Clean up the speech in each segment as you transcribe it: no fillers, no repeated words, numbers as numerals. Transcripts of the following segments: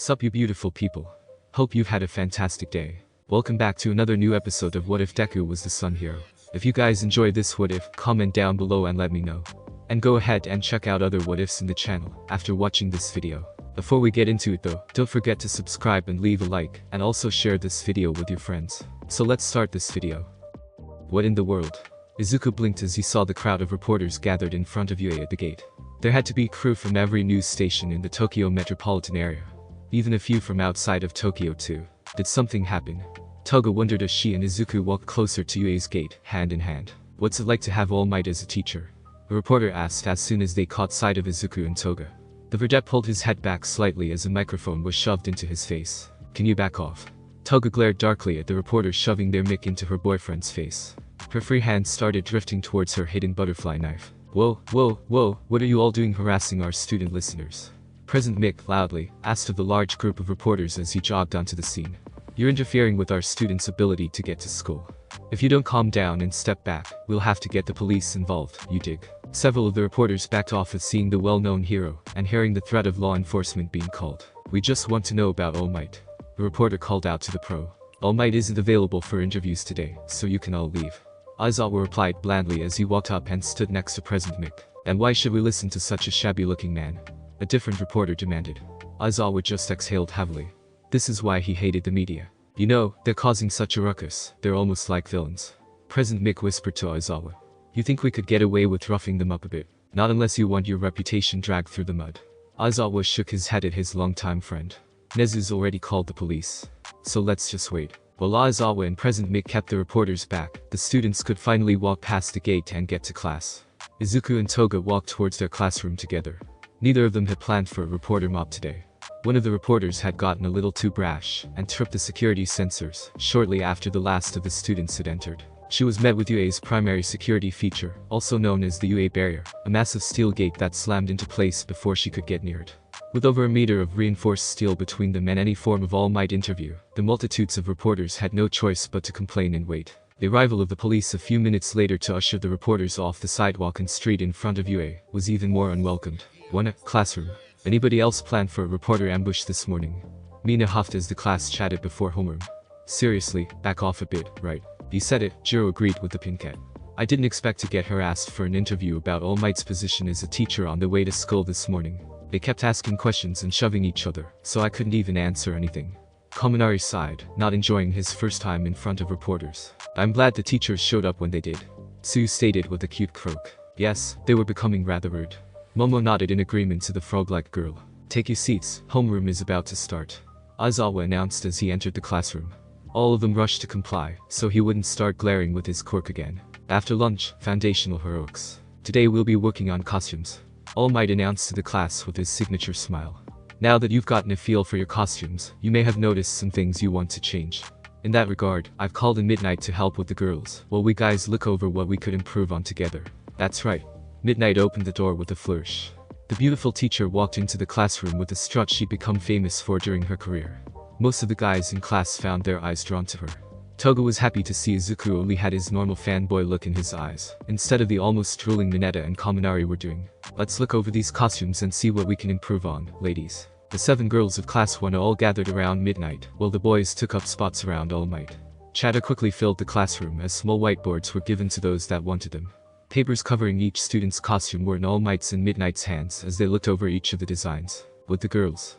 Sup you beautiful people. Hope you've had a fantastic day. Welcome back to another new episode of What If Deku Was the Sun Hero. If you guys enjoyed this what if, comment down below and let me know. And go ahead and check out other what ifs in the channel after watching this video. Before we get into it though, don't forget to subscribe and leave a like, and also share this video with your friends. So let's start this video. What in the world? Izuku blinked as he saw the crowd of reporters gathered in front of UA at the gate. There had to be crew from every news station in the Tokyo metropolitan area. Even a few from outside of Tokyo too. Did something happen? Toga wondered as she and Izuku walked closer to UA's gate, hand in hand. What's it like to have All Might as a teacher? A reporter asked as soon as they caught sight of Izuku and Toga. The vedette pulled his head back slightly as a microphone was shoved into his face. Can you back off? Toga glared darkly at the reporter shoving their mic into her boyfriend's face. Her free hand started drifting towards her hidden butterfly knife. Whoa, what are you all doing harassing our student listeners? President Mick loudly asked of the large group of reporters as he jogged onto the scene. You're interfering with our students' ability to get to school. If you don't calm down and step back, we'll have to get the police involved, you dig? Several of the reporters backed off at seeing the well-known hero and hearing the threat of law enforcement being called. We just want to know about All Might. The reporter called out to the pro. All Might isn't available for interviews today, so you can all leave. Aizawa replied blandly as he walked up and stood next to President Mick. And why should we listen to such a shabby-looking man? A different reporter demanded. Aizawa just exhaled heavily. This is why he hated the media. You know, they're causing such a ruckus, they're almost like villains. President Mick whispered to Aizawa. You think we could get away with roughing them up a bit? Not unless you want your reputation dragged through the mud. Aizawa shook his head at his longtime friend. Nezu's already called the police. So let's just wait. While Aizawa and President Mick kept the reporters back, the students could finally walk past the gate and get to class. Izuku and Toga walked towards their classroom together. Neither of them had planned for a reporter mob today. One of the reporters had gotten a little too brash and tripped the security sensors shortly after the last of the students had entered. She was met with UA's primary security feature, also known as the UA barrier, a massive steel gate that slammed into place before she could get near it. With over a meter of reinforced steel between them and any form of All Might interview, the multitudes of reporters had no choice but to complain and wait. The arrival of the police a few minutes later to usher the reporters off the sidewalk and street in front of UA was even more unwelcomed. Classroom. Anybody else planned for a reporter ambush this morning? Mina huffed as the class chatted before homeroom. Seriously, back off a bit, right? You said it, Jiro agreed with the pincat. I didn't expect to get harassed for an interview about All Might's position as a teacher on the way to school this morning. They kept asking questions and shoving each other, so I couldn't even answer anything. Kaminari sighed, not enjoying his first time in front of reporters. I'm glad the teachers showed up when they did. Tsu stated with a cute croak. Yes, they were becoming rather rude. Momo nodded in agreement to the frog-like girl. Take your seats, homeroom is about to start. Aizawa announced as he entered the classroom. All of them rushed to comply, so he wouldn't start glaring with his quirk again. After lunch, foundational heroics. Today we'll be working on costumes. All Might announced to the class with his signature smile. Now that you've gotten a feel for your costumes, you may have noticed some things you want to change. In that regard, I've called in Midnight to help with the girls, while we guys look over what we could improve on together. That's right. Midnight opened the door with a flourish. The beautiful teacher walked into the classroom with a strut she'd become famous for during her career. Most of the guys in class found their eyes drawn to her. Toga was happy to see Izuku only had his normal fanboy look in his eyes, instead of the almost drooling Mineta and Kaminari were doing. Let's look over these costumes and see what we can improve on, ladies. The 7 girls of Class 1 all gathered around Midnight, while the boys took up spots around All Might. Chatter quickly filled the classroom as small whiteboards were given to those that wanted them. Papers covering each student's costume were in All Might's and Midnight's hands as they looked over each of the designs. With the girls.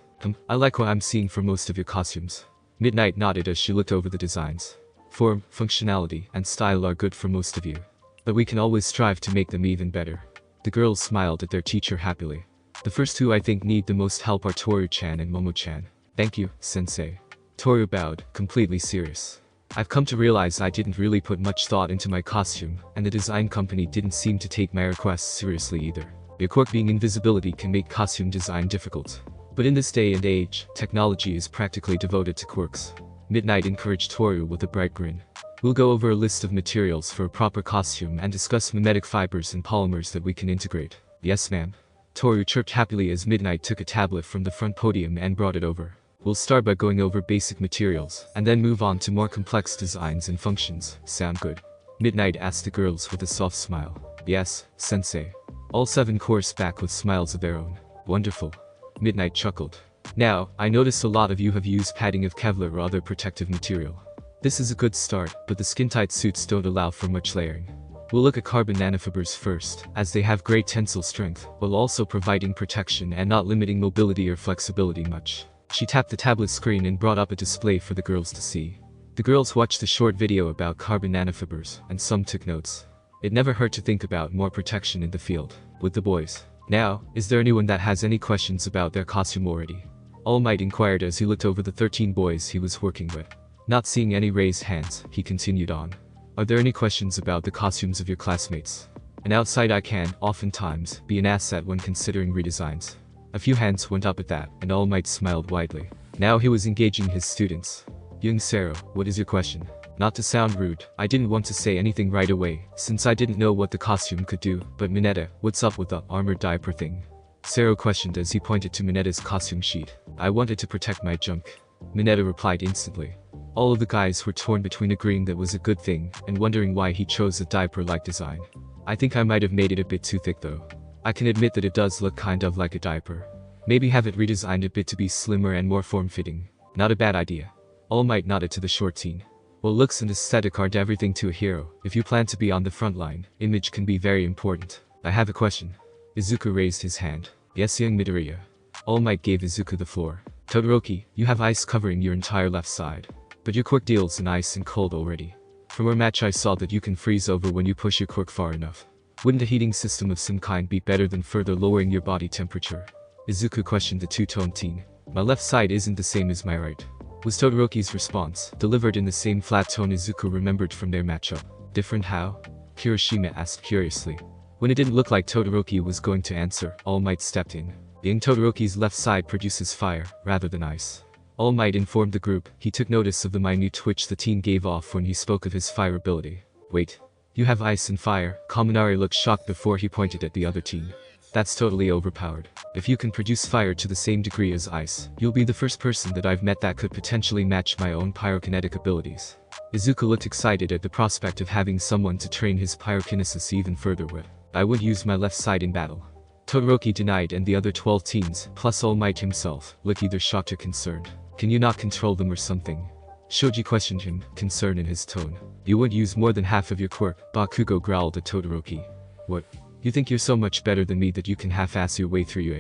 I like what I'm seeing for most of your costumes. Midnight nodded as she looked over the designs. Form, functionality, and style are good for most of you. But we can always strive to make them even better. The girls smiled at their teacher happily. The first 2 I think need the most help are Toru-chan and Momo-chan. Thank you, sensei. Toru bowed, completely serious. I've come to realize I didn't really put much thought into my costume, and the design company didn't seem to take my requests seriously either. Your quirk being invisibility can make costume design difficult. But in this day and age, technology is practically devoted to quirks. Midnight encouraged Toru with a bright grin. We'll go over a list of materials for a proper costume and discuss mimetic fibers and polymers that we can integrate. Yes ma'am. Toru chirped happily as Midnight took a tablet from the front podium and brought it over. We'll start by going over basic materials, and then move on to more complex designs and functions. Sound good? Midnight asked the girls with a soft smile. Yes, sensei. All 7 chorused back with smiles of their own. Wonderful. Midnight chuckled. Now, I noticed a lot of you have used padding of Kevlar or other protective material. This is a good start, but the skin-tight suits don't allow for much layering. We'll look at carbon nanofibers first, as they have great tensile strength, while also providing protection and not limiting mobility or flexibility much. She tapped the tablet screen and brought up a display for the girls to see. The girls watched a short video about carbon nanofibers, and some took notes. It never hurt to think about more protection in the field. With the boys. Now, is there anyone that has any questions about their costume already? All Might inquired as he looked over the 13 boys he was working with. Not seeing any raised hands, he continued on. Are there any questions about the costumes of your classmates? An outside eye can, oftentimes, be an asset when considering redesigns. A few hands went up at that, and All Might smiled widely. Now he was engaging his students. Young Sero, what is your question? Not to sound rude, I didn't want to say anything right away, since I didn't know what the costume could do, but Mineta, what's up with the armored diaper thing? Sero questioned as he pointed to Mineta's costume sheet. I wanted to protect my junk. Mineta replied instantly. All of the guys were torn between agreeing that was a good thing, and wondering why he chose a diaper-like design. I think I might have made it a bit too thick though. I can admit that it does look kind of like a diaper. Maybe have it redesigned a bit to be slimmer and more form-fitting. Not a bad idea. All Might nodded to the short teen. Well, looks and aesthetic aren't everything to a hero. If you plan to be on the front line, image can be very important. I have a question. Izuku raised his hand. Yes, young Midoriya. All Might gave Izuku the floor. Todoroki, you have ice covering your entire left side. But your quirk deals in ice and cold already. From our match I saw that you can freeze over when you push your quirk far enough. Wouldn't a heating system of some kind be better than further lowering your body temperature? Izuku questioned the two-tone teen. My left side isn't the same as my right. Was Todoroki's response, delivered in the same flat tone Izuku remembered from their matchup. Different how? Kirishima asked curiously. When it didn't look like Todoroki was going to answer, All Might stepped in. Young Todoroki's left side produces fire, rather than ice. All Might informed the group. He took notice of the minute twitch the teen gave off when he spoke of his fire ability. Wait. You have ice and fire? Kaminari looked shocked before he pointed at the other teen. That's totally overpowered. If you can produce fire to the same degree as ice, you'll be the first person that I've met that could potentially match my own pyrokinetic abilities. Izuku looked excited at the prospect of having someone to train his pyrokinesis even further with. I would use my left side in battle. Todoroki denied, and the other 12 teens, plus All Might himself, looked either shocked or concerned. Can you not control them or something? Shoji questioned him, concern in his tone. You wouldn't use more than half of your quirk, Bakugo growled at Todoroki. What? You think you're so much better than me that you can half-ass your way through your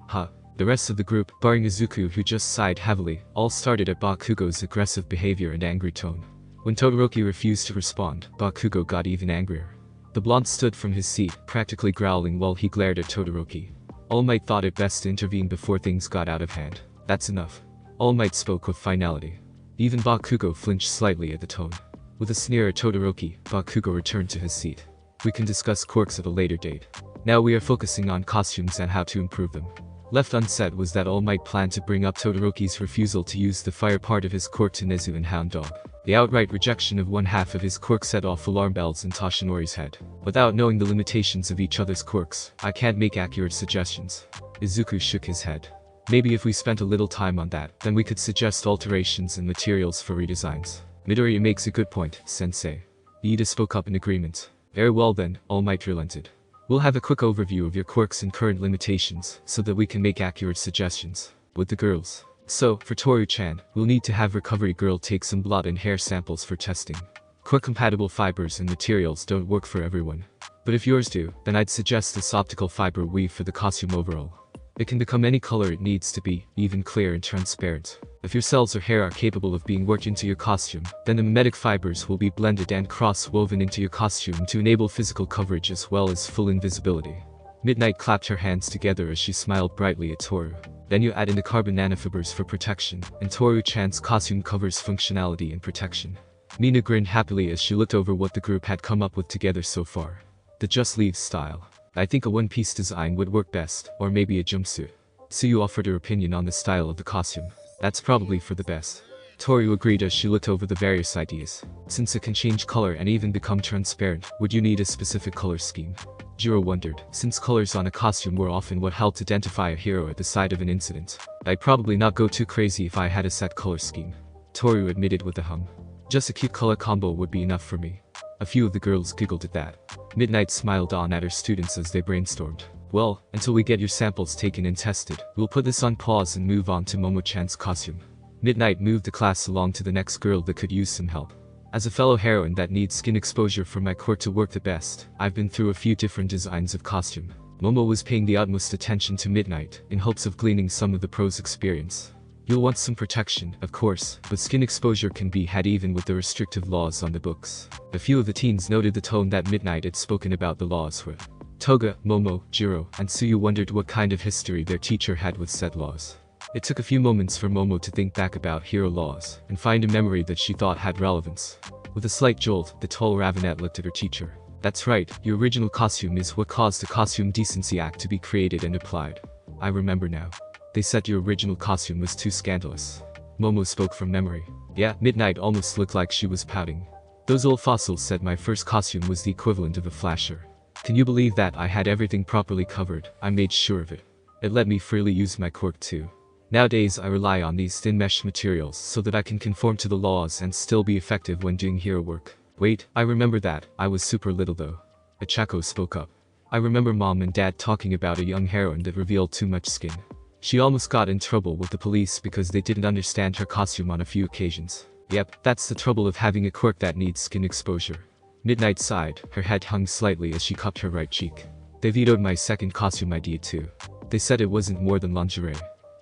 Huh. The rest of the group, barring Izuku who just sighed heavily, all started at Bakugo's aggressive behavior and angry tone. When Todoroki refused to respond, Bakugo got even angrier. The blonde stood from his seat, practically growling while he glared at Todoroki. All Might thought it best to intervene before things got out of hand. That's enough. All Might spoke with finality. Even Bakugo flinched slightly at the tone. With a sneer at Todoroki, Bakugo returned to his seat. We can discuss quirks at a later date. Now we are focusing on costumes and how to improve them. Left unsaid was that All Might planned to bring up Todoroki's refusal to use the fire part of his quirk to Nezu and Hound Dog. The outright rejection of one half of his quirk set off alarm bells in Toshinori's head. Without knowing the limitations of each other's quirks, I can't make accurate suggestions. Izuku shook his head. Maybe if we spent a little time on that, then we could suggest alterations and materials for redesigns. Midoriya makes a good point, sensei. Iida spoke up in agreement. Very well then, All Might relented. We'll have a quick overview of your quirks and current limitations, so that we can make accurate suggestions. With the girls. So, for Toru-chan, we'll need to have Recovery Girl take some blood and hair samples for testing. Quirk-compatible fibers and materials don't work for everyone. But if yours do, then I'd suggest this optical fiber weave for the costume overall. It can become any color it needs to be, even clear and transparent. If your cells or hair are capable of being worked into your costume, then the mimetic fibers will be blended and cross-woven into your costume to enable physical coverage as well as full invisibility. Midnight clapped her hands together as she smiled brightly at Toru. Then you add in the carbon nanofibers for protection, and Toru-chan's costume covers functionality and protection. Mina grinned happily as she looked over what the group had come up with together so far. The Just Leave style. I think a one-piece design would work best, or maybe a jumpsuit. Suyu offered her opinion on the style of the costume. That's probably for the best. Toru agreed as she looked over the various ideas. Since it can change color and even become transparent, would you need a specific color scheme? Jiro wondered, since colors on a costume were often what helped identify a hero at the site of an incident. I'd probably not go too crazy if I had a set color scheme. Toru admitted with a hum. Just a cute color combo would be enough for me. A few of the girls giggled at that. Midnight smiled on at her students as they brainstormed. Well, until we get your samples taken and tested, we'll put this on pause and move on to Momo-chan's costume. Midnight moved the class along to the next girl that could use some help. As a fellow heroine that needs skin exposure for my quirk to work the best, I've been through a few different designs of costume. Momo was paying the utmost attention to Midnight, in hopes of gleaning some of the pro's experience. You'll want some protection, of course, but skin exposure can be had even with the restrictive laws on the books. A few of the teens noted the tone that Midnight had spoken about the laws with. Toga, Momo, Jiro, and Tsuyu wondered what kind of history their teacher had with said laws. It took a few moments for Momo to think back about hero laws, and find a memory that she thought had relevance. With a slight jolt, the tall Ravenette looked at her teacher. That's right, your original costume is what caused the Costume Decency Act to be created and applied. I remember now. They said your original costume was too scandalous. Momo spoke from memory. Yeah, Midnight almost looked like she was pouting. Those old fossils said my first costume was the equivalent of a flasher. Can you believe that I had everything properly covered? I made sure of it. It let me freely use my quirk too. Nowadays I rely on these thin mesh materials so that I can conform to the laws and still be effective when doing hero work. Wait, I remember that. I was super little though. Achako spoke up. I remember Mom and Dad talking about a young heroine that revealed too much skin. She almost got in trouble with the police because they didn't understand her costume on a few occasions. Yep, that's the trouble of having a quirk that needs skin exposure. Midnight sighed, her head hung slightly as she cupped her right cheek. They vetoed my second costume idea too. They said it wasn't more than lingerie.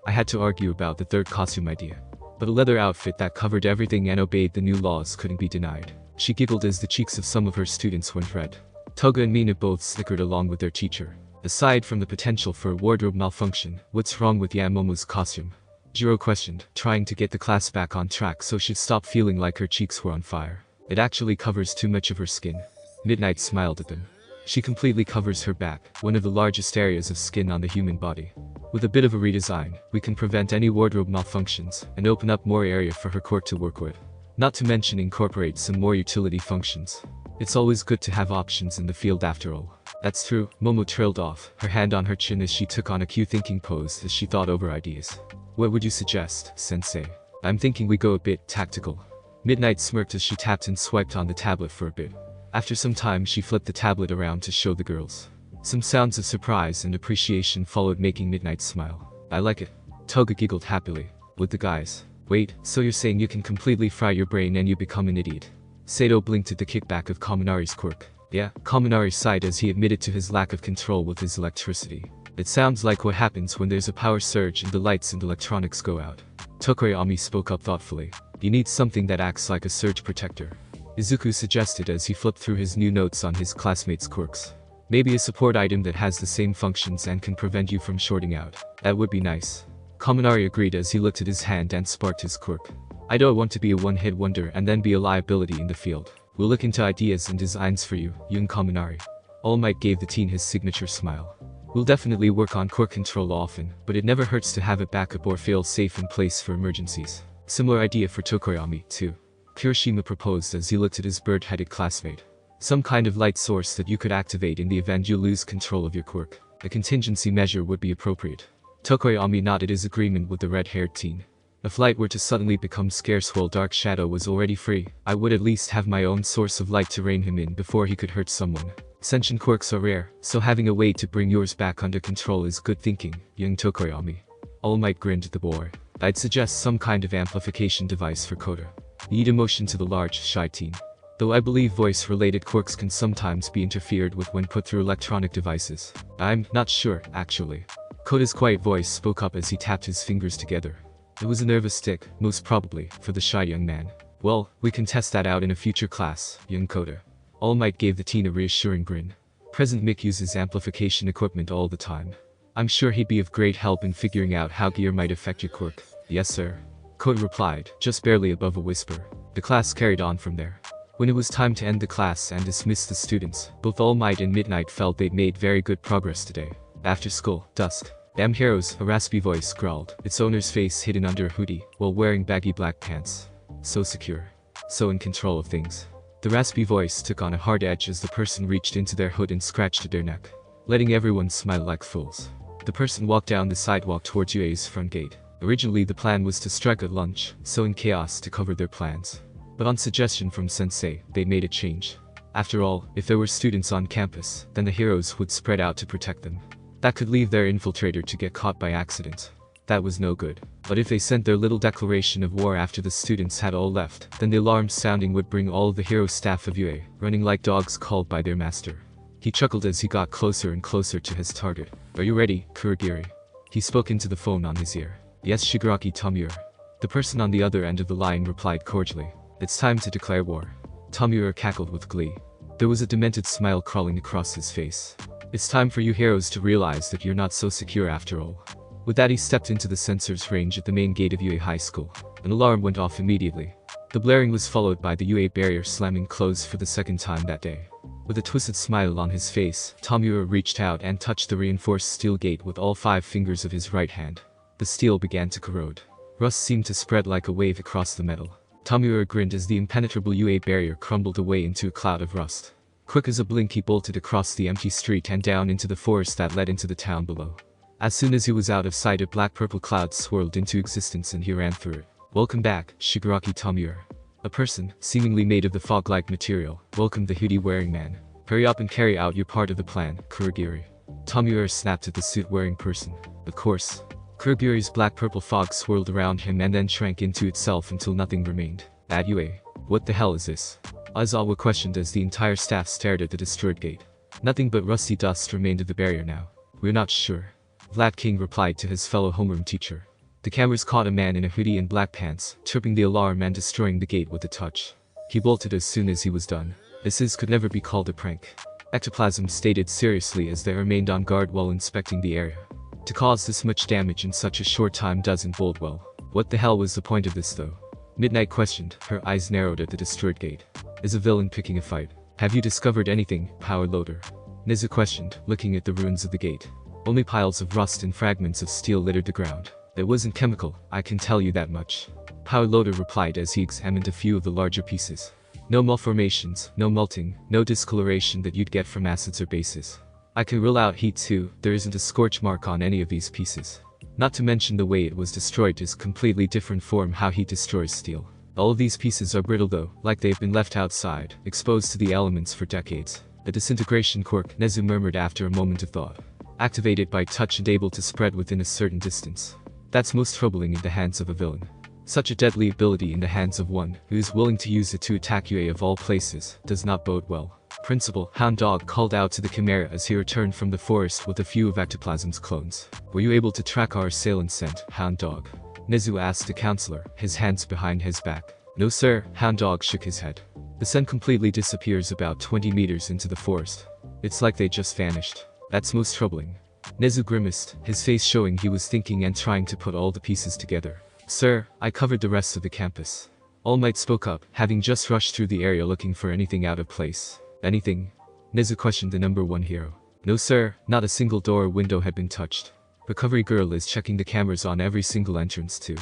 I had to argue about the third costume idea. But a leather outfit that covered everything and obeyed the new laws couldn't be denied. She giggled as the cheeks of some of her students went red. Toga and Mina both snickered along with their teacher. Aside from the potential for a wardrobe malfunction, what's wrong with Momo's costume? Jiro questioned, trying to get the class back on track so she'd stop feeling like her cheeks were on fire. It actually covers too much of her skin. Midnight smiled at them. She completely covers her back, one of the largest areas of skin on the human body. With a bit of a redesign, we can prevent any wardrobe malfunctions and open up more area for her quirk to work with. Not to mention incorporate some more utility functions. It's always good to have options in the field after all. That's true, Momo trailed off, her hand on her chin as she took on a cute thinking pose as she thought over ideas. What would you suggest, sensei? I'm thinking we go a bit tactical. Midnight smirked as she tapped and swiped on the tablet for a bit. After some time she flipped the tablet around to show the girls. Some sounds of surprise and appreciation followed, making Midnight smile. I like it. Toga giggled happily. With the guys. Wait, so you're saying you can completely fry your brain and you become an idiot? Sato blinked at the kickback of Kaminari's quirk. Yeah, Kaminari sighed as he admitted to his lack of control with his electricity. It sounds like what happens when there's a power surge and the lights and electronics go out. Tokoyami spoke up thoughtfully. You need something that acts like a surge protector. Izuku suggested as he flipped through his new notes on his classmates' quirks. Maybe a support item that has the same functions and can prevent you from shorting out. That would be nice. Kaminari agreed as he looked at his hand and sparked his quirk. I don't want to be a one-hit wonder and then be a liability in the field. We'll look into ideas and designs for you, young Kaminari. All Might gave the teen his signature smile. We'll definitely work on quirk control often, but it never hurts to have a backup or fail-safe in place for emergencies. Similar idea for Tokoyami, too. Kirishima proposed as he looked at his bird-headed classmate. Some kind of light source that you could activate in the event you lose control of your quirk. A contingency measure would be appropriate. Tokoyami nodded his agreement with the red-haired teen. If light were to suddenly become scarce while Dark Shadow was already free, I would at least have my own source of light to rein him in before he could hurt someone. Sentient quirks are rare, so having a way to bring yours back under control is good thinking, young Tokoyami. All Might grinned at the boy. I'd suggest some kind of amplification device for Kota. Need emotion to the large, shy teen. Though I believe voice-related quirks can sometimes be interfered with when put through electronic devices. I'm not sure, actually. Kota's quiet voice spoke up as he tapped his fingers together. It was a nervous tick, most probably, for the shy young man. Well, we can test that out in a future class, young Kota. All Might gave the teen a reassuring grin. Present Mick uses amplification equipment all the time. I'm sure he'd be of great help in figuring out how gear might affect your quirk. Yes sir. Kota replied, just barely above a whisper. The class carried on from there. When it was time to end the class and dismiss the students, both All Might and Midnight felt they'd made very good progress today. After school, dusk. Damn heroes, a raspy voice growled, its owner's face hidden under a hoodie, while wearing baggy black pants. So secure. So in control of things. The raspy voice took on a hard edge as the person reached into their hood and scratched at their neck, letting everyone smile like fools. The person walked down the sidewalk towards UA's front gate. Originally the plan was to strike at lunch, sowing chaos to cover their plans. But on suggestion from Sensei, they made a change. After all, if there were students on campus, then the heroes would spread out to protect them. That could leave their infiltrator to get caught by accident. That was no good. But if they sent their little declaration of war after the students had all left, then the alarm sounding would bring all of the hero staff of UA, running like dogs called by their master. He chuckled as he got closer and closer to his target. Are you ready, Kurogiri? He spoke into the phone on his ear. Yes, Shigaraki Tomura. The person on the other end of the line replied cordially. It's time to declare war. Tomura cackled with glee. There was a demented smile crawling across his face. It's time for you heroes to realize that you're not so secure after all. With that, he stepped into the sensors range at the main gate of UA High School. An alarm went off immediately. The blaring was followed by the UA barrier slamming closed for the second time that day. With a twisted smile on his face, Tomura reached out and touched the reinforced steel gate with all 5 fingers of his right hand. The steel began to corrode. Rust seemed to spread like a wave across the metal. Tomura grinned as the impenetrable UA barrier crumbled away into a cloud of rust. Quick as a blink, he bolted across the empty street and down into the forest that led into the town below. As soon as he was out of sight, a black-purple cloud swirled into existence and he ran through it. Welcome back, Shigaraki Tomura. A person, seemingly made of the fog-like material, welcomed the hoodie-wearing man. Hurry up and carry out your part of the plan, Kurogiri. Tomura snapped at the suit-wearing person. Of course. Kurogiri's black-purple fog swirled around him and then shrank into itself until nothing remained. At UA. What the hell is this? Aizawa questioned as the entire staff stared at the destroyed gate. Nothing but rusty dust remained of the barrier now. We're not sure. Vlad King replied to his fellow homeroom teacher. The cameras caught a man in a hoodie and black pants, tripping the alarm and destroying the gate with a touch. He bolted as soon as he was done. This could never be called a prank. Ectoplasm stated seriously as they remained on guard while inspecting the area. To cause this much damage in such a short time doesn't bode well. What the hell was the point of this though? Midnight questioned, her eyes narrowed at the destroyed gate. Is a villain picking a fight? Have you discovered anything, Power Loader? Nizu questioned, looking at the ruins of the gate. Only piles of rust and fragments of steel littered the ground. It wasn't chemical, I can tell you that much. Power Loader replied as he examined a few of the larger pieces. No malformations, no melting, no discoloration that you'd get from acids or bases. I can rule out heat too, there isn't a scorch mark on any of these pieces. Not to mention the way it was destroyed is completely different from how heat destroys steel. All of these pieces are brittle though, like they've been left outside, exposed to the elements for decades. A disintegration quirk, Nezu murmured after a moment of thought. Activated by touch and able to spread within a certain distance. That's most troubling in the hands of a villain. Such a deadly ability in the hands of one who is willing to use it to attack UA of all places does not bode well. Principal Hound Dog called out to the Chimera as he returned from the forest with a few of Ectoplasm's clones. Were you able to track our assailant scent, Hound Dog? Nezu asked the counselor, his hands behind his back. No sir, Hound Dog shook his head. The scent completely disappears about 20 meters into the forest. It's like they just vanished. That's most troubling. Nezu grimaced, his face showing he was thinking and trying to put all the pieces together. Sir, I covered the rest of the campus. All Might spoke up, having just rushed through the area looking for anything out of place. Anything? Nezu questioned the number 1 hero. No sir, not a single door or window had been touched. Recovery Girl is checking the cameras on every single entrance too.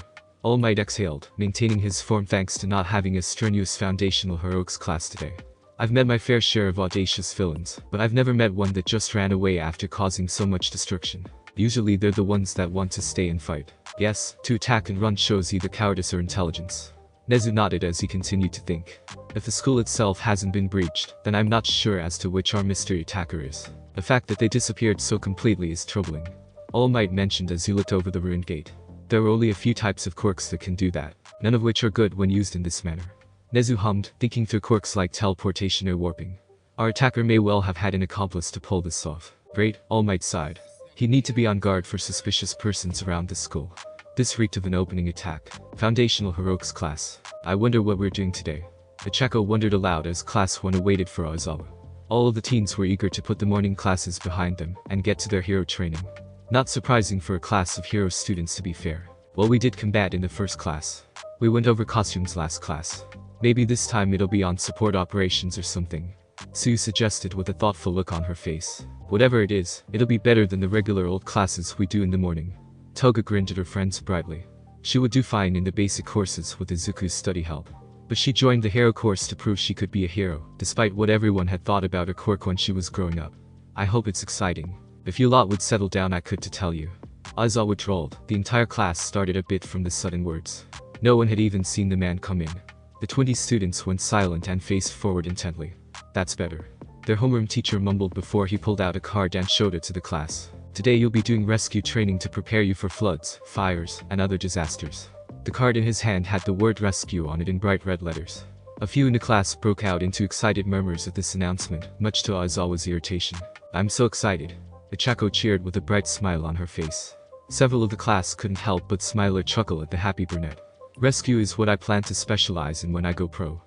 All Might exhaled, maintaining his form thanks to not having a strenuous foundational heroics class today. I've met my fair share of audacious villains, but I've never met one that just ran away after causing so much destruction. Usually they're the ones that want to stay and fight. Yes, to attack and run shows either cowardice or intelligence. Nezu nodded as he continued to think. If the school itself hasn't been breached, then I'm not sure as to which our mystery attacker is. The fact that they disappeared so completely is troubling. All Might mentioned as he looked over the ruined gate. There are only a few types of quirks that can do that, none of which are good when used in this manner. Nezu hummed, thinking through quirks like teleportation or warping. Our attacker may well have had an accomplice to pull this off. Great, All Might sighed. He'd need to be on guard for suspicious persons around the school. This reeked of an opening attack. Foundational heroics class. I wonder what we're doing today. Ichako wondered aloud as class 1 awaited for Aizawa. All of the teens were eager to put the morning classes behind them and get to their hero training. Not surprising for a class of hero students to be fair. Well, we did combat in the first class. We went over costumes last class. Maybe this time it'll be on support operations or something. Sue suggested with a thoughtful look on her face. Whatever it is, it'll be better than the regular old classes we do in the morning. Toga grinned at her friends brightly. She would do fine in the basic courses with Izuku's study help. But she joined the hero course to prove she could be a hero, despite what everyone had thought about her quirk when she was growing up. I hope it's exciting. If you lot would settle down I could to tell you. Aizawa drawled. The entire class started a bit from the sudden words. No one had even seen the man come in. The 20 students went silent and faced forward intently. That's better. Their homeroom teacher mumbled before he pulled out a card and showed it to the class. Today you'll be doing rescue training to prepare you for floods, fires, and other disasters. The card in his hand had the word rescue on it in bright red letters. A few in the class broke out into excited murmurs at this announcement, much to Aizawa's irritation. "I'm so excited." Ichako cheered with a bright smile on her face. Several of the class couldn't help but smile or chuckle at the happy brunette. "Rescue is what I plan to specialize in when I go pro."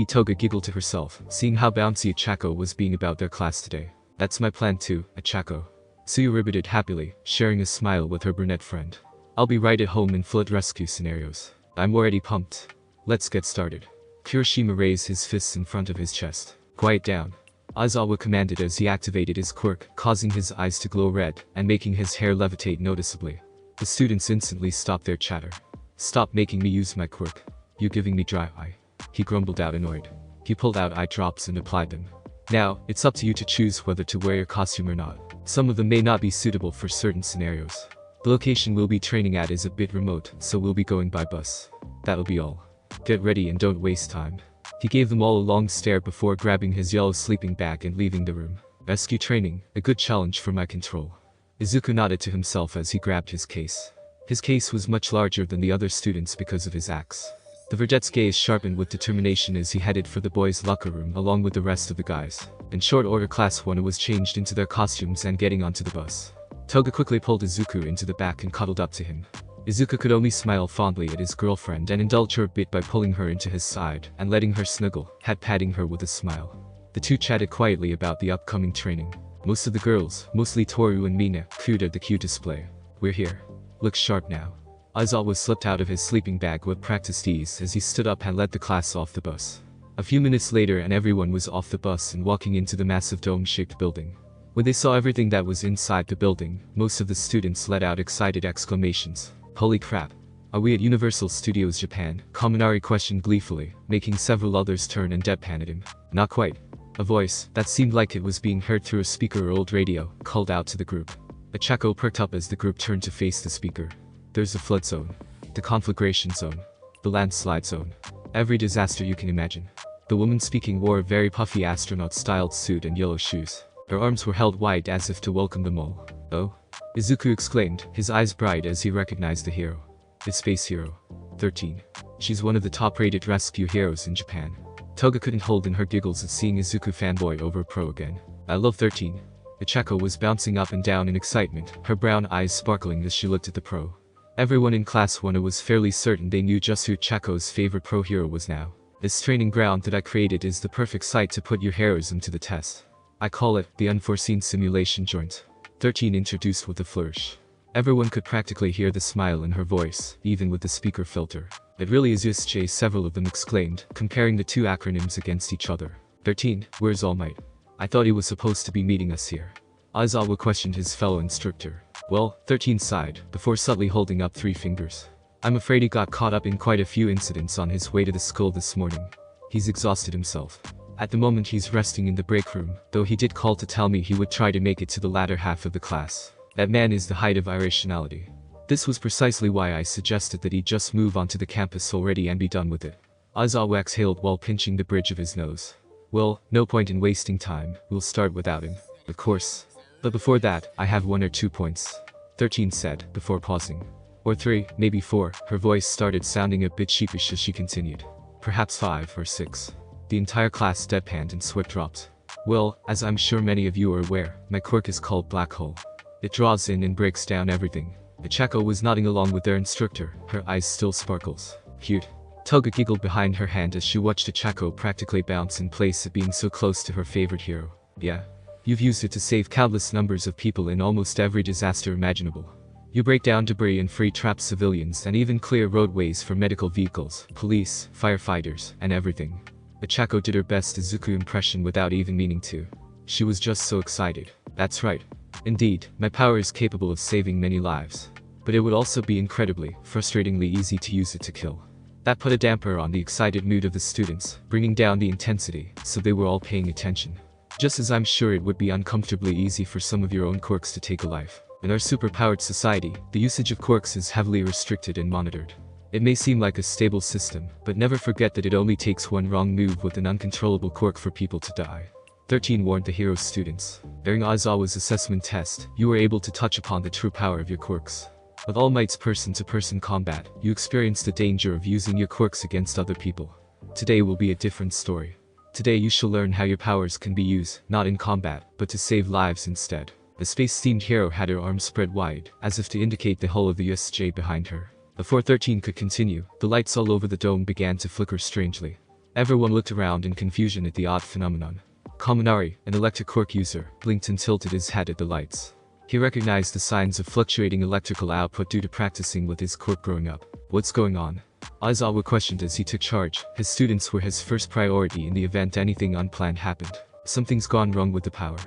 Toga giggled to herself, seeing how bouncy Ichako was being about their class today. "That's my plan too, Ichako." Suyu riveted happily, sharing a smile with her brunette friend. "I'll be right at home in flood rescue scenarios. I'm already pumped. Let's get started." Kirishima raised his fists in front of his chest. "Quiet down." Aizawa commanded as he activated his quirk, causing his eyes to glow red, and making his hair levitate noticeably. The students instantly stopped their chatter. "Stop making me use my quirk. You're giving me dry eye," he grumbled out annoyed. He pulled out eye drops and applied them. "Now, it's up to you to choose whether to wear your costume or not. Some of them may not be suitable for certain scenarios. The location we'll be training at is a bit remote, so we'll be going by bus. That'll be all. Get ready and don't waste time." He gave them all a long stare before grabbing his yellow sleeping bag and leaving the room. "Rescue training, a good challenge for my control." Izuku nodded to himself as he grabbed his case. His case was much larger than the other students because of his axe. The verdette's gaze sharpened with determination as he headed for the boys' locker room along with the rest of the guys. In short order, Class 1 was changed into their costumes and getting onto the bus. Toga quickly pulled Izuku into the back and cuddled up to him. Izuku could only smile fondly at his girlfriend and indulge her a bit by pulling her into his side and letting her snuggle, patting her with a smile. The two chatted quietly about the upcoming training. Most of the girls, mostly Toru and Mina, cooed at the cue display. "We're here. Look sharp now." Aizawa slipped out of his sleeping bag with practiced ease as he stood up and led the class off the bus. A few minutes later and everyone was off the bus and walking into the massive dome-shaped building. When they saw everything that was inside the building, most of the students let out excited exclamations. "Holy crap! Are we at Universal Studios Japan?" Kaminari questioned gleefully, making several others turn and deadpan at him. "Not quite." A voice, that seemed like it was being heard through a speaker or old radio, called out to the group. Ichako perked up as the group turned to face the speaker. "There's the flood zone, the conflagration zone, the landslide zone. Every disaster you can imagine." The woman speaking wore a very puffy astronaut-styled suit and yellow shoes. Her arms were held wide as if to welcome them all. "Oh?" Izuku exclaimed, his eyes bright as he recognized the hero. It's Space Hero 13. She's one of the top-rated rescue heroes in Japan. Toga couldn't hold in her giggles at seeing Izuku fanboy over pro again. "I love 13. Ichako was bouncing up and down in excitement, her brown eyes sparkling as she looked at the pro. Everyone in Class 1 was fairly certain they knew just who Chaco's favorite pro hero was now. "This training ground that I created is the perfect site to put your heroism to the test. I call it the unforeseen simulation joint," 13 introduced with a flourish. Everyone could practically hear the smile in her voice, even with the speaker filter. "It really is USJ," several of them exclaimed, comparing the two acronyms against each other. 13, where's All Might? I thought he was supposed to be meeting us here." Aizawa questioned his fellow instructor. "Well," 13 sighed, before subtly holding up 3 fingers. "I'm afraid he got caught up in quite a few incidents on his way to the school this morning. He's exhausted himself. At the moment he's resting in the break room, though he did call to tell me he would try to make it to the latter half of the class. That man is the height of irrationality. This was precisely why I suggested that he just move onto the campus already and be done with it." Aizawa exhaled while pinching the bridge of his nose. "Well, no point in wasting time, we'll start without him. Of course. But before that, I have 1 or 2 points," 13 said, before pausing. "Or 3, maybe 4, her voice started sounding a bit sheepish as she continued. "Perhaps 5 or 6. The entire class deadpanned and sweat dropped. "Well, as I'm sure many of you are aware, my quirk is called Black Hole. It draws in and breaks down everything." Ichako was nodding along with their instructor, her eyes still sparkles. "Cute." Toga giggled behind her hand as she watched Ichako practically bounce in place at being so close to her favorite hero. "Yeah. You've used it to save countless numbers of people in almost every disaster imaginable. You break down debris and free trapped civilians and even clear roadways for medical vehicles, police, firefighters, and everything." Ichako did her best Izuku impression without even meaning to. She was just so excited. "That's right. Indeed, my power is capable of saving many lives. But it would also be incredibly, frustratingly easy to use it to kill." That put a damper on the excited mood of the students, bringing down the intensity, so they were all paying attention. "Just as I'm sure it would be uncomfortably easy for some of your own quirks to take a life. In our superpowered society, the usage of quirks is heavily restricted and monitored. It may seem like a stable system, but never forget that it only takes one wrong move with an uncontrollable quirk for people to die." 13 warned the hero students. During Aizawa's assessment test, you were able to touch upon the true power of your quirks. With All Might's person-to-person combat, you experienced the danger of using your quirks against other people. Today will be a different story. Today you shall learn how your powers can be used, not in combat, but to save lives instead. The space-themed hero had her arms spread wide, as if to indicate the hull of the USJ behind her. Before 13 could continue, the lights all over the dome began to flicker strangely. Everyone looked around in confusion at the odd phenomenon. Kairomaru, an electric quirk user, blinked and tilted his head at the lights. He recognized the signs of fluctuating electrical output due to practicing with his quirk growing up. What's going on? Aizawa questioned as he took charge. His students were his first priority in the event anything unplanned happened. Something's gone wrong with the power.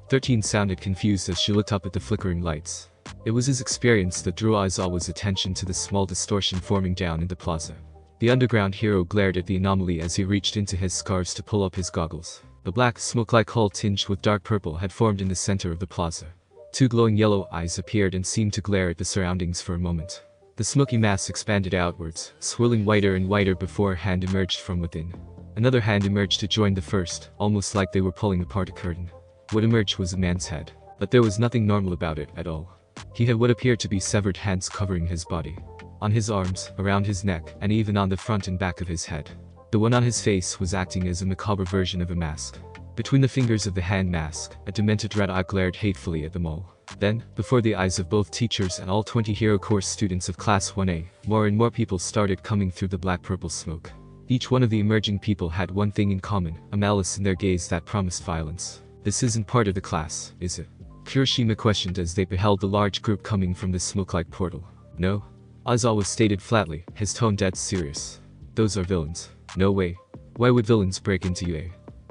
13 sounded confused as she looked up at the flickering lights. It was his experience that drew Aizawa's attention to the small distortion forming down in the plaza. The underground hero glared at the anomaly as he reached into his scarves to pull up his goggles. The black, smoke-like hull tinged with dark purple had formed in the center of the plaza. Two glowing yellow eyes appeared and seemed to glare at the surroundings for a moment. The smoky mass expanded outwards, swirling whiter and whiter before a hand emerged from within. Another hand emerged to join the first, almost like they were pulling apart a curtain. What emerged was a man's head. But there was nothing normal about it at all. He had what appeared to be severed hands covering his body. On his arms, around his neck, and even on the front and back of his head. The one on his face was acting as a macabre version of a mask. Between the fingers of the hand mask, a demented red eye glared hatefully at them all. Then, before the eyes of both teachers and all 20 Hero Course students of Class 1A, more and more people started coming through the black-purple smoke. Each one of the emerging people had one thing in common, a malice in their gaze that promised violence. This isn't part of the class, is it? Kirishima questioned as they beheld the large group coming from the smoke-like portal. No? Aizawa stated flatly, his tone dead serious. Those are villains. No way. Why would villains break into UA?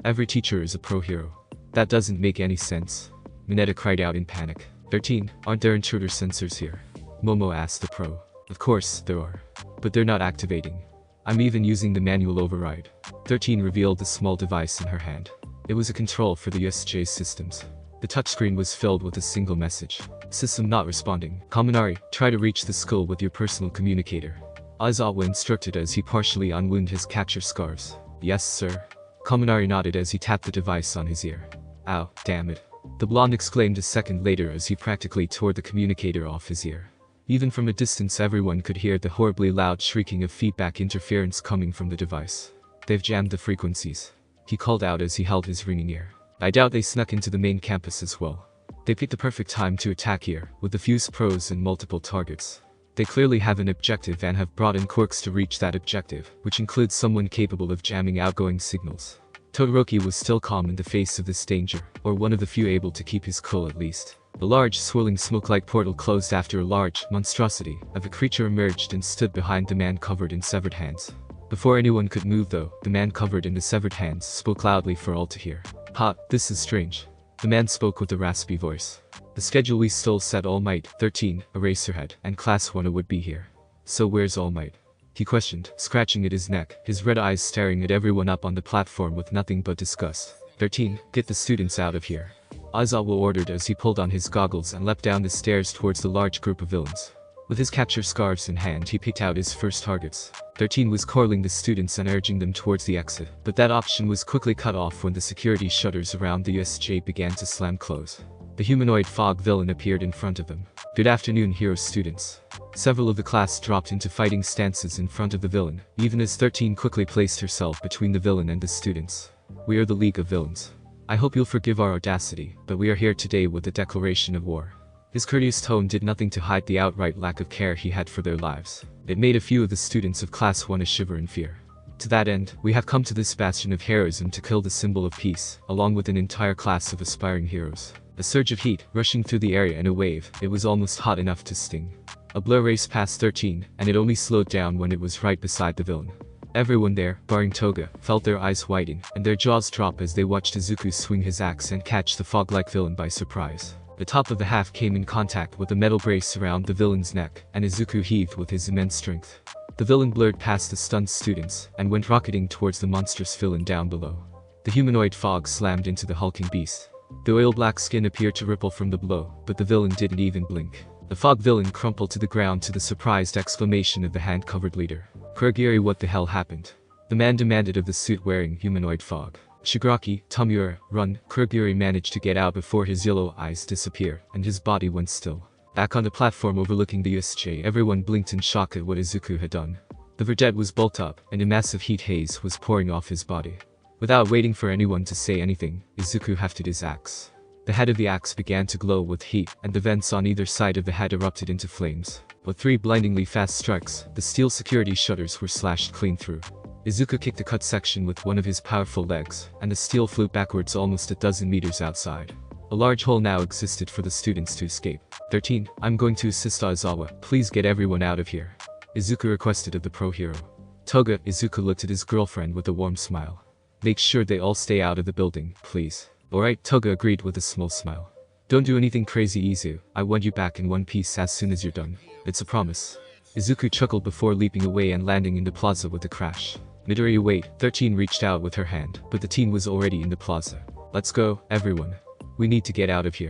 Every teacher is a pro-hero. That doesn't make any sense. Mineta cried out in panic. 13, aren't there intruder sensors here? Momo asked the pro. Of course, there are. But they're not activating. I'm even using the manual override. 13 revealed the small device in her hand. It was a control for the USJ systems. The touchscreen was filled with a single message. System not responding. Kairomaru, try to reach the school with your personal communicator. Aizawa instructed as he partially unwound his capture scarves. Yes, sir. Kairomaru nodded as he tapped the device on his ear. Ow, damn it. The blonde exclaimed a second later as he practically tore the communicator off his ear. Even from a distance everyone could hear the horribly loud shrieking of feedback interference coming from the device. They've jammed the frequencies. He called out as he held his ringing ear. I doubt they snuck into the main campus as well. They picked the perfect time to attack here, with the fused pros and multiple targets. They clearly have an objective and have brought in Quirks to reach that objective, which includes someone capable of jamming outgoing signals. Todoroki was still calm in the face of this danger, or one of the few able to keep his cool at least. The large, swirling smoke-like portal closed after a large monstrosity of a creature emerged and stood behind the man covered in severed hands. Before anyone could move though, the man covered in the severed hands spoke loudly for all to hear. Ha, this is strange. The man spoke with a raspy voice. The schedule we stole said All Might, 13, Eraserhead, and Class 1 would be here. So where's All Might? He questioned, scratching at his neck, his red eyes staring at everyone up on the platform with nothing but disgust. 13, get the students out of here. Aizawa ordered as he pulled on his goggles and leapt down the stairs towards the large group of villains. With his capture scarves in hand he picked out his first targets. 13 was corralling the students and urging them towards the exit, but that option was quickly cut off when the security shutters around the USJ began to slam close. The humanoid fog villain appeared in front of them. Good afternoon, hero students. Several of the class dropped into fighting stances in front of the villain, even as 13 quickly placed herself between the villain and the students. We are the League of Villains. I hope you'll forgive our audacity, but we are here today with a declaration of war. His courteous tone did nothing to hide the outright lack of care he had for their lives. It made a few of the students of Class 1 shiver in fear. To that end, we have come to this bastion of heroism to kill the symbol of peace, along with an entire class of aspiring heroes. A surge of heat, rushing through the area in a wave, it was almost hot enough to sting. A blur raced past 13, and it only slowed down when it was right beside the villain. Everyone there, barring Toga, felt their eyes widen, and their jaws drop as they watched Izuku swing his axe and catch the fog-like villain by surprise. The top of the half came in contact with a metal brace around the villain's neck, and Izuku heaved with his immense strength. The villain blurred past the stunned students, and went rocketing towards the monstrous villain down below. The humanoid fog slammed into the hulking beast. The oil-black skin appeared to ripple from the blow, but the villain didn't even blink. The fog villain crumpled to the ground to the surprised exclamation of the hand-covered leader. Quirk, what the hell happened? The man demanded of the suit-wearing humanoid fog. Shigaraki, Tamura, run. Kurogiri managed to get out before his yellow eyes disappeared, and his body went still. Back on the platform overlooking the USJ, everyone blinked in shock at what Izuku had done. The verdette was bulked up, and a massive heat haze was pouring off his body. Without waiting for anyone to say anything, Izuku hefted his axe. The head of the axe began to glow with heat, and the vents on either side of the head erupted into flames. With 3 blindingly fast strikes, the steel security shutters were slashed clean through. Izuku kicked the cut section with one of his powerful legs, and the steel flew backwards almost a dozen meters outside. A large hole now existed for the students to escape. 13. I'm going to assist Aizawa. Please get everyone out of here, Izuku requested of the pro hero. Toga, Izuku looked at his girlfriend with a warm smile. Make sure they all stay out of the building, please. Alright, Toga agreed with a small smile. Don't do anything crazy, Izu. I want you back in one piece as soon as you're done. It's a promise. Izuku chuckled before leaping away and landing in the plaza with a crash. Midoriya wait, 13 reached out with her hand, but the teen was already in the plaza. Let's go, everyone. We need to get out of here.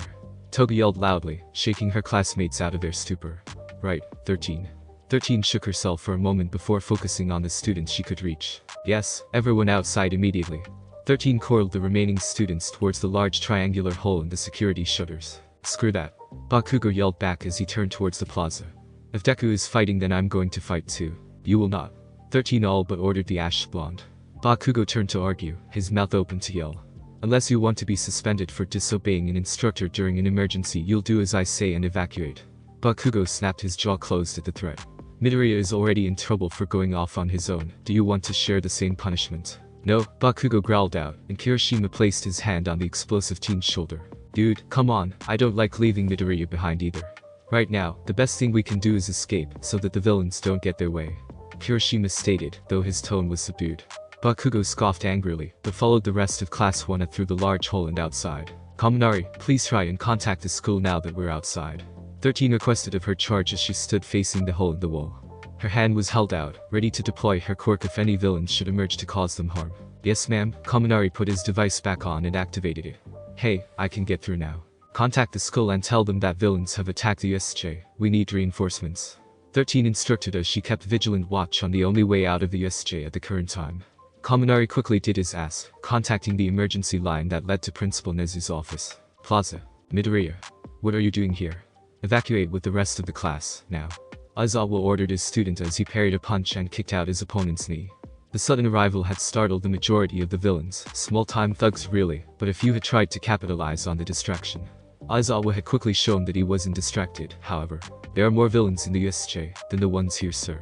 Toga yelled loudly, shaking her classmates out of their stupor. Right, 13. 13 shook herself for a moment before focusing on the students she could reach. Yes, everyone outside immediately. 13 coiled the remaining students towards the large triangular hole in the security shutters. Screw that. Bakugo yelled back as he turned towards the plaza. If Deku is fighting, then I'm going to fight too. You will not. 13 all but ordered the ash blonde. Bakugo turned to argue, his mouth open to yell. Unless you want to be suspended for disobeying an instructor during an emergency, you'll do as I say and evacuate. Bakugo snapped, his jaw closed at the threat. Midoriya is already in trouble for going off on his own. Do you want to share the same punishment? No, Bakugo growled out, and Kirishima placed his hand on the explosive teen's shoulder. Dude, come on, I don't like leaving Midoriya behind either. Right now, the best thing we can do is escape, so that the villains don't get their way, Kirishima stated, though his tone was subdued. Bakugo scoffed angrily, but followed the rest of Class 1 through the large hole and outside. Kaminari, please try and contact the school now that we're outside, 13 requested of her charge as she stood facing the hole in the wall. Her hand was held out, ready to deploy her quirk if any villains should emerge to cause them harm. Yes ma'am. Kaminari put his device back on and activated it. Hey, I can get through now. Contact the school and tell them that villains have attacked the USJ. We need reinforcements, 13 instructed as she kept vigilant watch on the only way out of the USJ at the current time. Kaminari quickly did his ask, contacting the emergency line that led to Principal Nezu's office. Plaza. Midoriya. What are you doing here? Evacuate with the rest of the class, now, Aizawa ordered his student as he parried a punch and kicked out his opponent's knee. The sudden arrival had startled the majority of the villains, small-time thugs really, but a few had tried to capitalize on the distraction. Aizawa had quickly shown that he wasn't distracted, however. There are more villains in the USJ than the ones here, sir,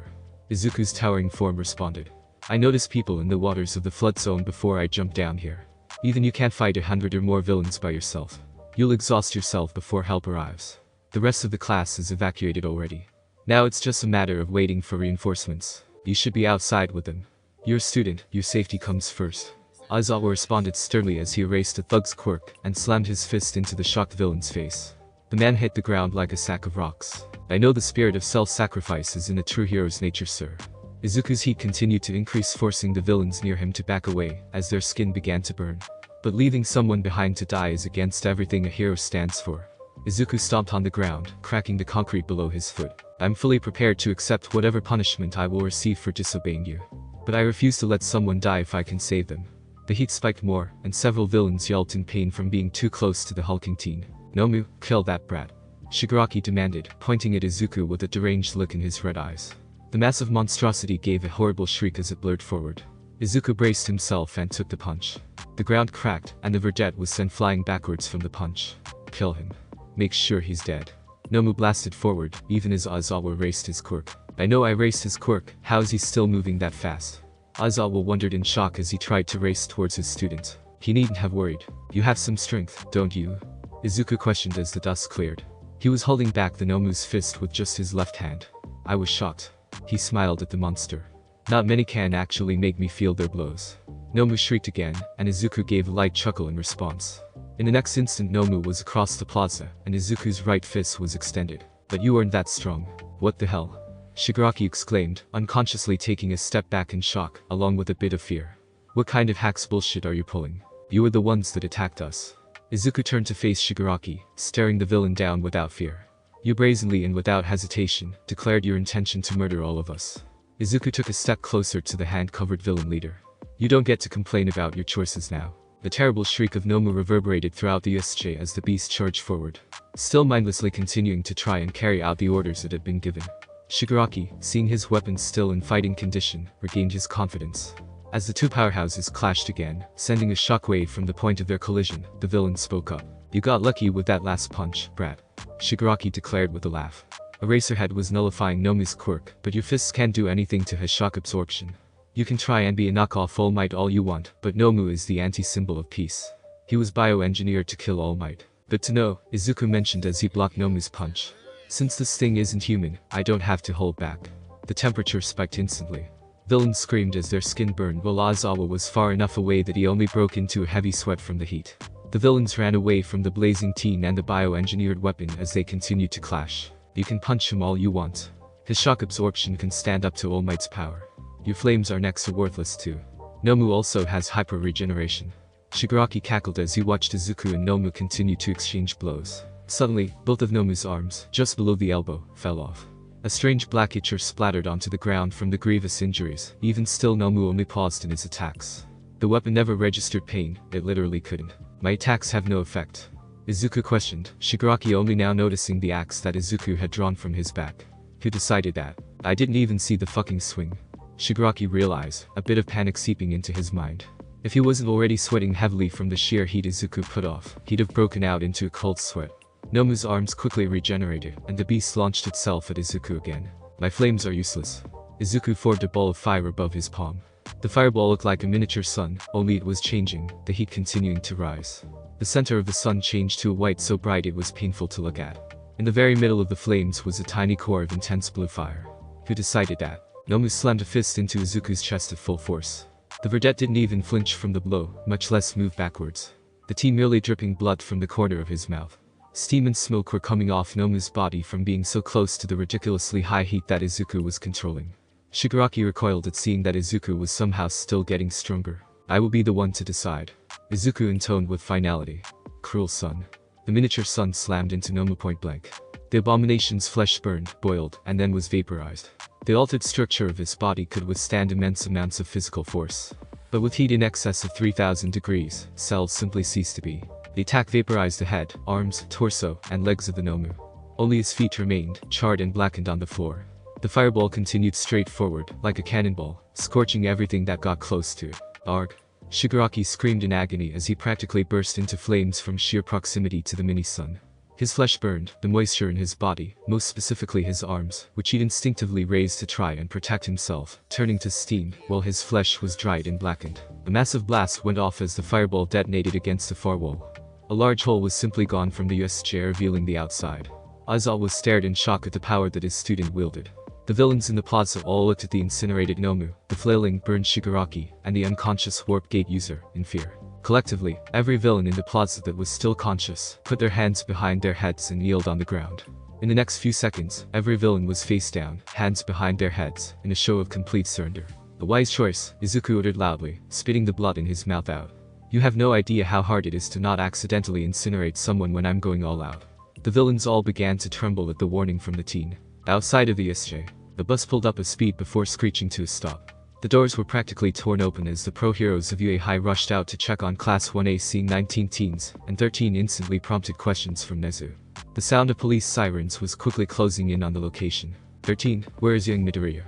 Izuku's towering form responded. I noticed people in the waters of the flood zone before I jumped down here. Even you can't fight 100 or more villains by yourself. You'll exhaust yourself before help arrives. The rest of the class is evacuated already. Now it's just a matter of waiting for reinforcements. You should be outside with them. You're a student, your safety comes first, Aizawa responded sternly as he erased a thug's quirk and slammed his fist into the shocked villain's face. The man hit the ground like a sack of rocks. I know the spirit of self-sacrifice is in a true hero's nature, sir. Izuku's heat continued to increase, forcing the villains near him to back away as their skin began to burn. But leaving someone behind to die is against everything a hero stands for. Izuku stomped on the ground, cracking the concrete below his foot. I'm fully prepared to accept whatever punishment I will receive for disobeying you. But I refuse to let someone die if I can save them. The heat spiked more, and several villains yelled in pain from being too close to the hulking teen. Nomu, kill that brat, Shigaraki demanded, pointing at Izuku with a deranged look in his red eyes. The massive monstrosity gave a horrible shriek as it blurred forward. Izuku braced himself and took the punch. The ground cracked, and the verdette was sent flying backwards from the punch. Kill him. Make sure he's dead. Nomu blasted forward, even as Aizawa raced his quirk. I know I raced his quirk, how is he still moving that fast? Aizawa wondered in shock as he tried to race towards his student. He needn't have worried. You have some strength, don't you? Izuku questioned as the dust cleared. He was holding back the Nomu's fist with just his left hand. I was shocked. He smiled at the monster. Not many can actually make me feel their blows. Nomu shrieked again, and Izuku gave a light chuckle in response. In the next instant, Nomu was across the plaza, and Izuku's right fist was extended. But you aren't that strong. What the hell? Shigaraki exclaimed, unconsciously taking a step back in shock, along with a bit of fear. What kind of hacks bullshit are you pulling? You were the ones that attacked us. Izuku turned to face Shigaraki, staring the villain down without fear. You brazenly and without hesitation declared your intention to murder all of us. Izuku took a step closer to the hand-covered villain leader. You don't get to complain about your choices now. The terrible shriek of Nomu reverberated throughout the USJ as the beast charged forward, still mindlessly continuing to try and carry out the orders it had been given. Shigaraki, seeing his weapons still in fighting condition, regained his confidence. As the two powerhouses clashed again, sending a shockwave from the point of their collision, the villain spoke up. "You got lucky with that last punch, brat," Shigaraki declared with a laugh. Eraserhead was nullifying Nomu's quirk, but your fists can't do anything to his shock absorption. You can try and be a knockoff All Might all you want, but Nomu is the anti-symbol of peace. He was bioengineered to kill All Might. "Good to know," Izuku mentioned as he blocked Nomu's punch. "Since this thing isn't human, I don't have to hold back." The temperature spiked instantly. Villains screamed as their skin burned while Aizawa was far enough away that he only broke into a heavy sweat from the heat. The villains ran away from the blazing teen and the bioengineered weapon as they continued to clash. "You can punch him all you want. His shock absorption can stand up to All Might's power. Your flames are next to worthless too. Nomu also has hyper-regeneration." Shigaraki cackled as he watched Izuku and Nomu continue to exchange blows. Suddenly, both of Nomu's arms, just below the elbow, fell off. A strange black itcher splattered onto the ground from the grievous injuries. Even still, Nomu only paused in his attacks. The weapon never registered pain, it literally couldn't. "My attacks have no effect?" Izuku questioned, Shigaraki only now noticing the axe that Izuku had drawn from his back. "Who decided that? I didn't even see the fucking swing." Shigaraki realized, a bit of panic seeping into his mind. If he wasn't already sweating heavily from the sheer heat Izuku put off, he'd have broken out into a cold sweat. Nomu's arms quickly regenerated, and the beast launched itself at Izuku again. "My flames are useless." Izuku formed a ball of fire above his palm. The fireball looked like a miniature sun, only it was changing, the heat continuing to rise. The center of the sun changed to a white so bright it was painful to look at. In the very middle of the flames was a tiny core of intense blue fire. Who decided that? Nomu slammed a fist into Izuku's chest at full force. The verdette didn't even flinch from the blow, much less move backwards. The tea merely dripping blood from the corner of his mouth. Steam and smoke were coming off Nomu's body from being so close to the ridiculously high heat that Izuku was controlling. Shigaraki recoiled at seeing that Izuku was somehow still getting stronger. "I will be the one to decide," Izuku intoned with finality. "Cruel sun." The miniature sun slammed into Nomu point blank. The abomination's flesh burned, boiled, and then was vaporized. The altered structure of his body could withstand immense amounts of physical force. But with heat in excess of 3000 degrees, cells simply ceased to be. The attack vaporized the head, arms, torso, and legs of the Nomu. Only his feet remained, charred and blackened on the floor. The fireball continued straight forward, like a cannonball, scorching everything that got close to it. "Arg!" Shigaraki screamed in agony as he practically burst into flames from sheer proximity to the mini-sun. His flesh burned, the moisture in his body, most specifically his arms, which he'd instinctively raised to try and protect himself, turning to steam, while his flesh was dried and blackened. A massive blast went off as the fireball detonated against the far wall. A large hole was simply gone from the USJ, revealing the outside. Aizawa stared in shock at the power that his student wielded. The villains in the plaza all looked at the incinerated Nomu, the flailing, burned Shigaraki, and the unconscious warp gate user, in fear. Collectively, every villain in the plaza that was still conscious put their hands behind their heads and kneeled on the ground. In the next few seconds, every villain was face down, hands behind their heads, in a show of complete surrender. "A wise choice," Izuku uttered loudly, spitting the blood in his mouth out. "You have no idea how hard it is to not accidentally incinerate someone when I'm going all out." The villains all began to tremble at the warning from the teen. Outside of the USJ, the bus pulled up a speed before screeching to a stop. The doors were practically torn open as the pro-heroes of UA High rushed out to check on Class 1A, seeing 19 teens, and 13 instantly prompted questions from Nezu. The sound of police sirens was quickly closing in on the location. 13, where is young Midoriya?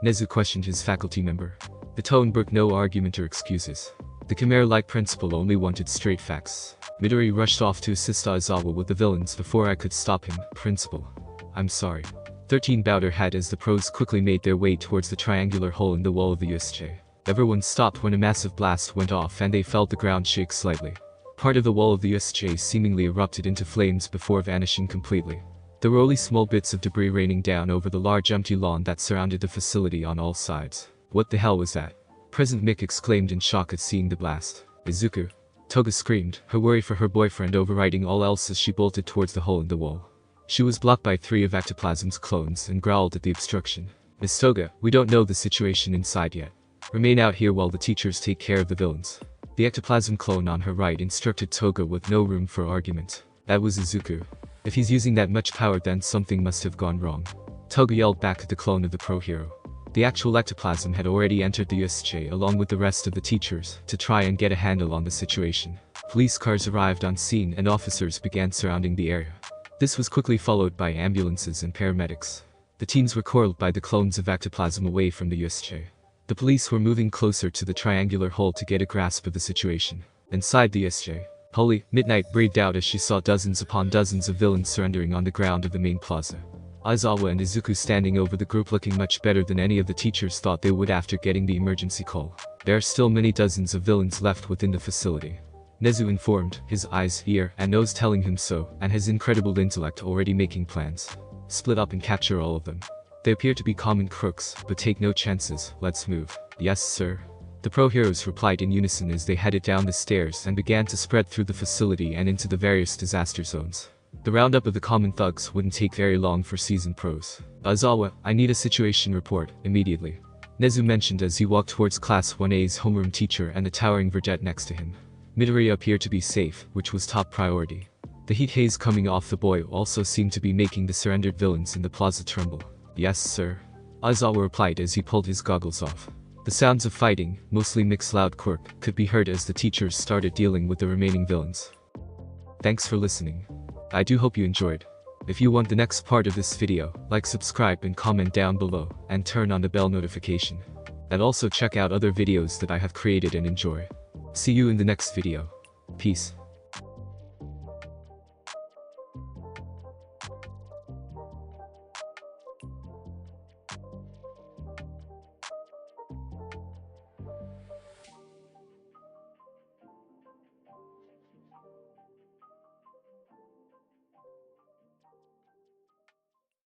Nezu questioned his faculty member. The tone brooked no argument or excuses. The Chimera-like principal only wanted straight facts. Midori rushed off to assist Aizawa with the villains before I could stop him, principal. "I'm sorry." 13 bowed her head as the pros quickly made their way towards the triangular hole in the wall of the USJ. Everyone stopped when a massive blast went off and they felt the ground shake slightly. Part of the wall of the USJ seemingly erupted into flames before vanishing completely. There were only small bits of debris raining down over the large empty lawn that surrounded the facility on all sides. "What the hell was that?" President Mick exclaimed in shock at seeing the blast. "Izuku!" Toga screamed, her worry for her boyfriend overriding all else as she bolted towards the hole in the wall. She was blocked by 3 of Ectoplasm's clones and growled at the obstruction. "Miss Toga, we don't know the situation inside yet. Remain out here while the teachers take care of the villains." The Ectoplasm clone on her right instructed Toga with no room for argument. That was Izuku. If he's using that much power, then something must have gone wrong. Toga yelled back at the clone of the pro-hero. The actual ectoplasm had already entered the USJ along with the rest of the teachers to try and get a handle on the situation. Police cars arrived on scene and officers began surrounding the area. This was quickly followed by ambulances and paramedics. The teams were coiled by the clones of ectoplasm away from the USJ. The police were moving closer to the triangular hole to get a grasp of the situation. Inside the USJ, Holy Midnight braved out as she saw dozens upon dozens of villains surrendering on the ground of the main plaza. Aizawa and Izuku standing over the group looking much better than any of the teachers thought they would after getting the emergency call. There are still many dozens of villains left within the facility. Nezu informed, his eyes, ear, and nose telling him so, and his incredible intellect already making plans. Split up and capture all of them. They appear to be common crooks, but take no chances, let's move. Yes, sir. The pro-heroes replied in unison as they headed down the stairs and began to spread through the facility and into the various disaster zones. The roundup of the common thugs wouldn't take very long for seasoned pros. Aizawa, I need a situation report, immediately. Nezu mentioned as he walked towards Class 1A's homeroom teacher and the towering verdette next to him. Midoriya appeared to be safe, which was top priority. The heat haze coming off the boy also seemed to be making the surrendered villains in the plaza tremble. Yes, sir. Aizawa replied as he pulled his goggles off. The sounds of fighting, mostly mixed loud Quirk, could be heard as the teachers started dealing with the remaining villains. Thanks for listening. I do hope you enjoyed. If you want the next part of this video, like, subscribe and comment down below, and turn on the bell notification. And also check out other videos that I have created and enjoy. See you in the next video. Peace.